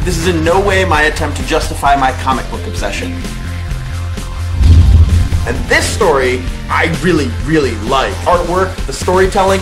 This is in no way my attempt to justify my comic book obsession. And this story, I really, really like. Artwork, the storytelling.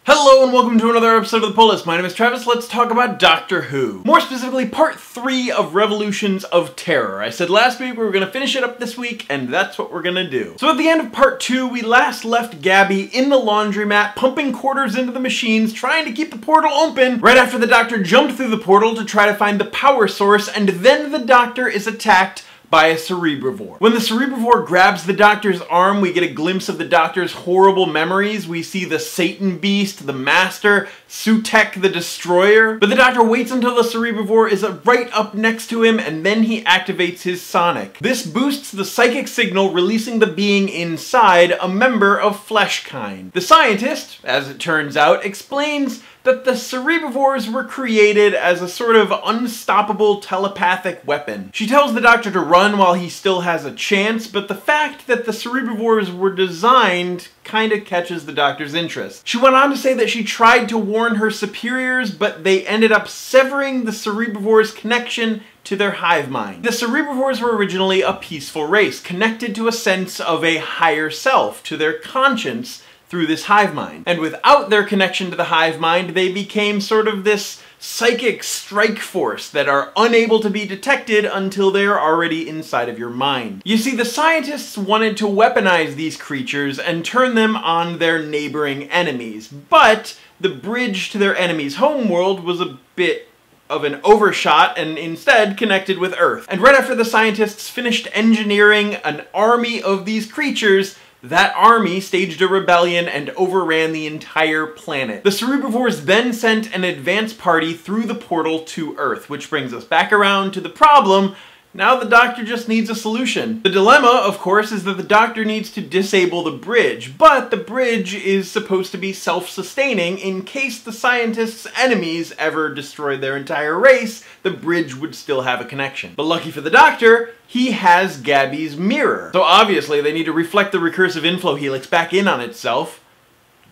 Hello and welcome to another episode of The Pull List. My name is Travis. Let's talk about Doctor Who. More specifically, part 3 of Revolutions of Terror. I said last week we were going to finish it up this week, and that's what we're going to do. So at the end of part 2, we last left Gabby in the laundromat, pumping quarters into the machines, trying to keep the portal open, right after the Doctor jumped through the portal to try to find the power source, and then the Doctor is attacked by a cerebrivore. When the cerebrivore grabs the Doctor's arm, we get a glimpse of the Doctor's horrible memories. We see the Satan Beast, the Master, Sutek the Destroyer. But the Doctor waits until the cerebrivore is right up next to him, and then he activates his sonic. This boosts the psychic signal, releasing the being inside, a member of Fleshkind. The scientist, as it turns out, explains that the cerebrivores were created as a sort of unstoppable telepathic weapon. She tells the Doctor to run while he still has a chance, but the fact that the cerebrivores were designed kind of catches the Doctor's interest. She went on to say that she tried to warn her superiors, but they ended up severing the cerebrivores' connection to their hive mind. The cerebrivores were originally a peaceful race, connected to a sense of a higher self, to their conscience, through this hive mind. And without their connection to the hive mind, they became sort of this psychic strike force that are unable to be detected until they are already inside of your mind. You see, the scientists wanted to weaponize these creatures and turn them on their neighboring enemies, but the bridge to their enemy's homeworld was a bit of an overshot and instead connected with Earth. And right after the scientists finished engineering an army of these creatures, that army staged a rebellion and overran the entire planet. The cerebrivores then sent an advance party through the portal to Earth, which brings us back around to the problem. Now the Doctor just needs a solution. The dilemma, of course, is that the Doctor needs to disable the bridge, but the bridge is supposed to be self-sustaining. In case the scientists' enemies ever destroyed their entire race, the bridge would still have a connection. But lucky for the Doctor, he has Gabby's mirror. So obviously they need to reflect the recursive inflow helix back in on itself.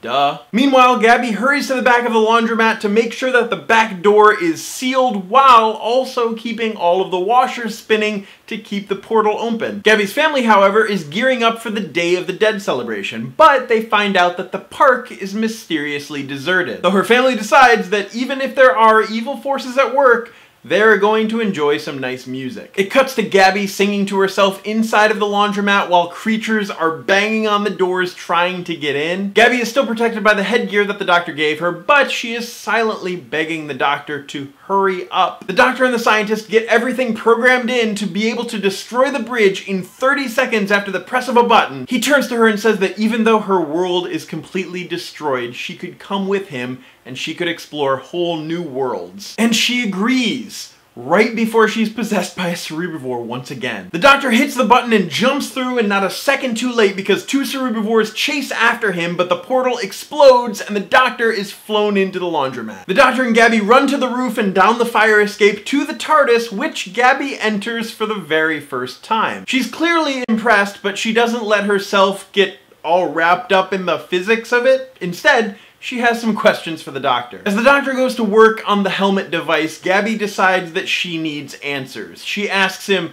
Duh. Meanwhile, Gabby hurries to the back of the laundromat to make sure that the back door is sealed while also keeping all of the washers spinning to keep the portal open. Gabby's family, however, is gearing up for the Day of the Dead celebration, but they find out that the park is mysteriously deserted. So her family decides that even if there are evil forces at work, they're going to enjoy some nice music. It cuts to Gabby singing to herself inside of the laundromat while creatures are banging on the doors trying to get in. Gabby is still protected by the headgear that the Doctor gave her, but she is silently begging the Doctor to hurry up. The Doctor and the scientist get everything programmed in to be able to destroy the bridge in 30 seconds after the press of a button. He turns to her and says that even though her world is completely destroyed, she could come with him and she could explore whole new worlds. And she agrees, right before she's possessed by a cerebrivore once again. The Doctor hits the button and jumps through, and not a second too late because 2 cerebrivores chase after him, but the portal explodes and the Doctor is flown into the laundromat. The Doctor and Gabby run to the roof and down the fire escape to the TARDIS, which Gabby enters for the very first time. She's clearly impressed, but she doesn't let herself get all wrapped up in the physics of it. Instead, she has some questions for the Doctor. As the Doctor goes to work on the helmet device, Gabby decides that she needs answers. She asks him,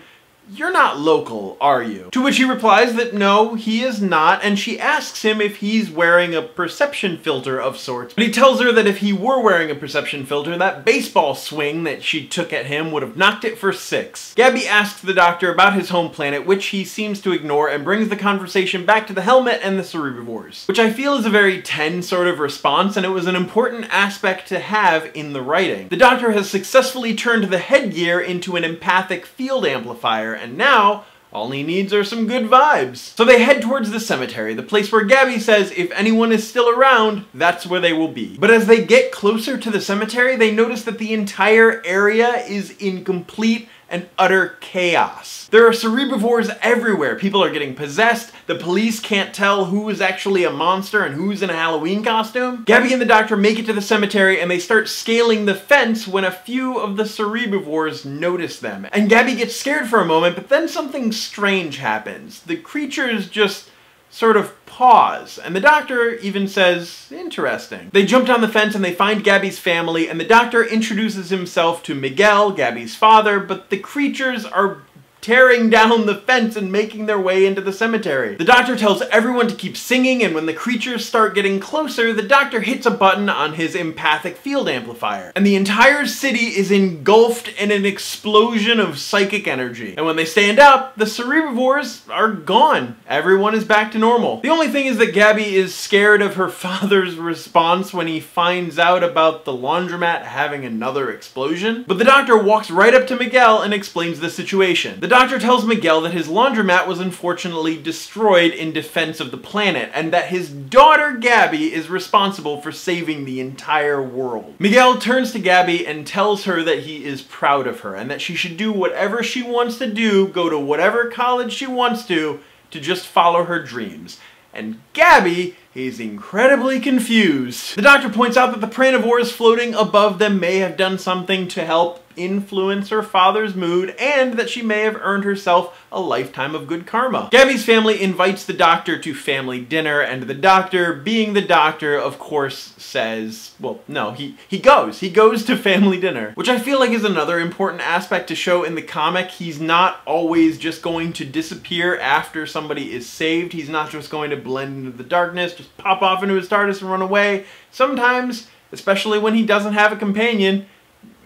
"You're not local, are you?" To which he replies that no, he is not, and she asks him if he's wearing a perception filter of sorts. But he tells her that if he were wearing a perception filter, that baseball swing that she took at him would have knocked it for 6. Gabby asks the Doctor about his home planet, which he seems to ignore, and brings the conversation back to the helmet and the cerebrivores, which I feel is a very 10 sort of response, and it was an important aspect to have in the writing. The Doctor has successfully turned the headgear into an empathic field amplifier, and now all he needs are some good vibes. So they head towards the cemetery, the place where Gabby says if anyone is still around, that's where they will be. But as they get closer to the cemetery, they notice that the entire area is in complete and utter chaos. There are cerebrivores everywhere. People are getting possessed. The police can't tell who is actually a monster and who's in a Halloween costume. Gabby and the Doctor make it to the cemetery and they start scaling the fence when a few of the cerebrivores notice them. And Gabby gets scared for a moment, but then something strange happens. The creatures just sort of pause, and the doctor even says, interesting. They jump down the fence and they find Gabby's family, and the doctor introduces himself to Miguel, Gabby's father, but the creatures are tearing down the fence and making their way into the cemetery. The doctor tells everyone to keep singing, and when the creatures start getting closer, the doctor hits a button on his empathic field amplifier, and the entire city is engulfed in an explosion of psychic energy. And when they stand up, the cerebrivores are gone. Everyone is back to normal. The only thing is that Gabby is scared of her father's response when he finds out about the laundromat having another explosion. But the doctor walks right up to Miguel and explains the situation. The doctor tells Miguel that his laundromat was unfortunately destroyed in defense of the planet, and that his daughter Gabby is responsible for saving the entire world. Miguel turns to Gabby and tells her that he is proud of her, and that she should do whatever she wants to do, go to whatever college she wants to just follow her dreams. And Gabby is incredibly confused. The doctor points out that the pranivores floating above them may have done something to help influence her father's mood, and that she may have earned herself a lifetime of good karma. Gabby's family invites the doctor to family dinner, and the doctor, being the doctor, of course says, well, no, he goes to family dinner, which I feel like is another important aspect to show in the comic. He's not always just going to disappear after somebody is saved. He's not just going to blend into the darkness, just pop off into his TARDIS and run away. Sometimes, especially when he doesn't have a companion,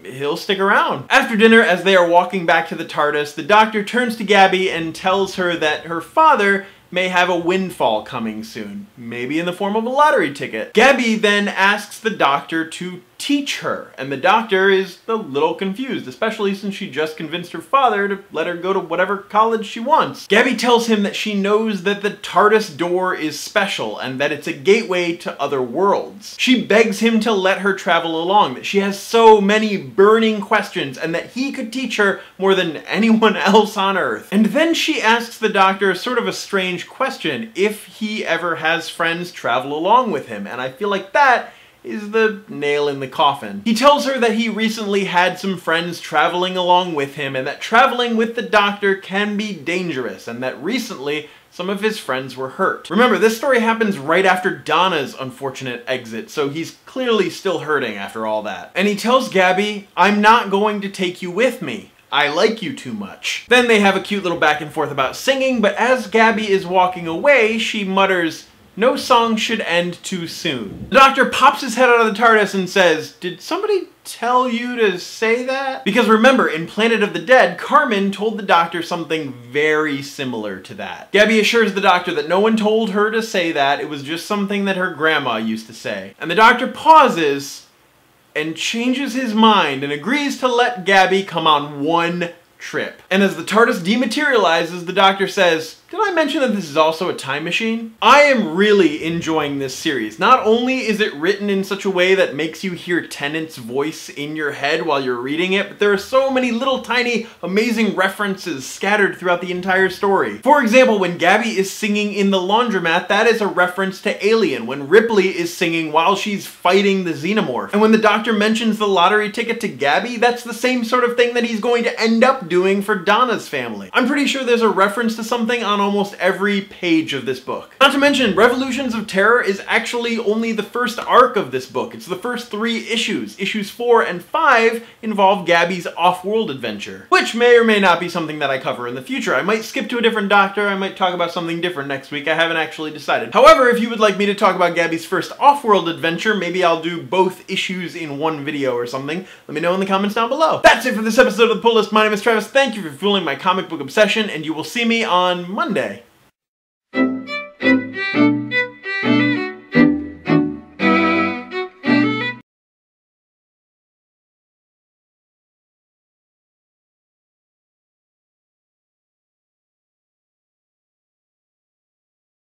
he'll stick around. After dinner, as they are walking back to the TARDIS, the doctor turns to Gabby and tells her that her father may have a windfall coming soon, maybe in the form of a lottery ticket. Gabby then asks the doctor to teach her, and the doctor is a little confused, especially since she just convinced her father to let her go to whatever college she wants. Gabby tells him that she knows that the TARDIS door is special and that it's a gateway to other worlds. She begs him to let her travel along, that she has so many burning questions and that he could teach her more than anyone else on Earth. And then she asks the doctor sort of a strange question, if he ever has friends travel along with him, and I feel like that is the nail in the coffin. He tells her that he recently had some friends traveling along with him, and that traveling with the doctor can be dangerous, and that recently some of his friends were hurt. Remember, this story happens right after Donna's unfortunate exit, so he's clearly still hurting after all that. And he tells Gabby, "I'm not going to take you with me. I like you too much." Then they have a cute little back and forth about singing, but as Gabby is walking away, she mutters, "No song should end too soon." The doctor pops his head out of the TARDIS and says, "Did somebody tell you to say that?" Because remember, in Planet of the Dead, Carmen told the doctor something very similar to that. Gabby assures the doctor that no one told her to say that, it was just something that her grandma used to say. And the doctor pauses and changes his mind and agrees to let Gabby come on one trip. And as the TARDIS dematerializes, the doctor says, "Did I mention that this is also a time machine?" I am really enjoying this series. Not only is it written in such a way that makes you hear Tennant's voice in your head while you're reading it, but there are so many little tiny amazing references scattered throughout the entire story. For example, when Gabby is singing in the laundromat, that is a reference to Alien, when Ripley is singing while she's fighting the xenomorph. And when the doctor mentions the lottery ticket to Gabby, that's the same sort of thing that he's going to end up doing for Donna's family. I'm pretty sure there's a reference to something on almost every page of this book. Not to mention, Revolutions of Terror is actually only the first arc of this book. It's the first 3 issues. Issues 4 and 5 involve Gabby's off-world adventure, which may or may not be something that I cover in the future. I might skip to a different doctor, I might talk about something different next week, I haven't actually decided. However, if you would like me to talk about Gabby's first off-world adventure, maybe I'll do both issues in one video or something, let me know in the comments down below. That's it for this episode of The Pull List. My name is Travis, thank you for fueling my comic book obsession, and you will see me on Monday.